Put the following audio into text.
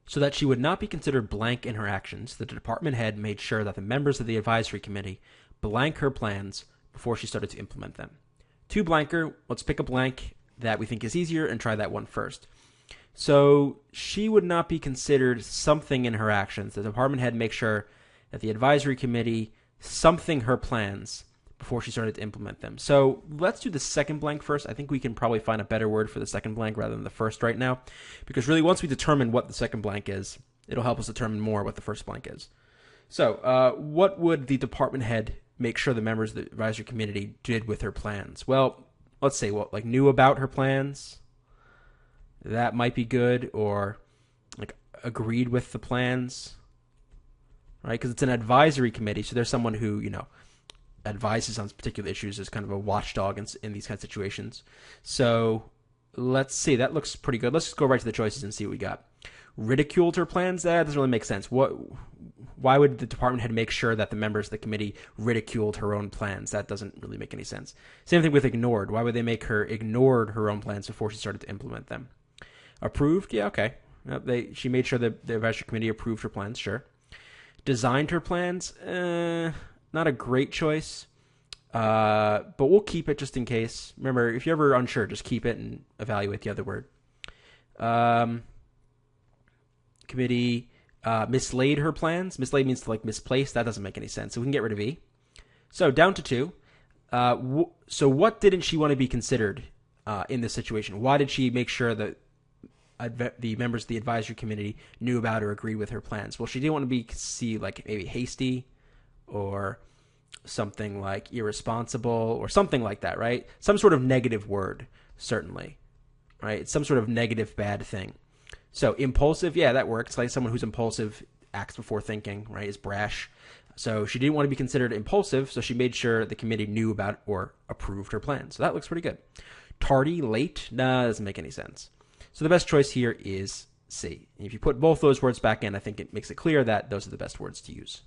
So that she would not be considered blank in her actions, the department head made sure that the members of the advisory committee blank her plans before she started to implement them. To blanker, let's pick a blank that we think is easier and try that one first. So she would not be considered something in her actions. The department head makes sure that the advisory committee something her plans before she started to implement them. So let's do the second blank first. I think we can probably find a better word for the second blank rather than the first right now, because really once we determine what the second blank is, it'll help us determine more what the first blank is. So what would the department head make sure the members of the advisory committee did with her plans? Well, let's say like knew about her plans. That might be good, or like agreed with the plans, right? Because it's an advisory committee, so there's someone who, advises on particular issues as kind of a watchdog in these kinds of situations. So let's see. That looks pretty good. Let's just go right to the choices and see what we got. Ridiculed her plans? That doesn't really make sense. Why would the department head make sure that the members of the committee ridiculed her own plans? That doesn't really make any sense. Same thing with ignored. Why would they make her ignored her own plans before she started to implement them? Approved? Yeah, okay. She made sure that the advisory committee approved her plans, sure. Designed her plans? Not a great choice, but we'll keep it just in case. Remember, if you're ever unsure, just keep it and evaluate the other word. Committee mislaid her plans. Mislaid means to like misplace. That doesn't make any sense. So we can get rid of E. So down to 2. So what didn't she want to be considered in this situation? Why did she make sure that the members of the advisory committee knew about or agreed with her plans? Well, she didn't want to be like maybe hasty or something like irresponsible or something like that, right? Some sort of negative word, certainly, right? It's some sort of negative bad thing. So impulsive, yeah, that works. Like someone who's impulsive acts before thinking, right, is brash. So she didn't want to be considered impulsive, so she made sure the committee knew about or approved her plan. So that looks pretty good. Tardy, late, nah, doesn't make any sense. So the best choice here is C. If you put both those words back in, I think it makes it clear that those are the best words to use.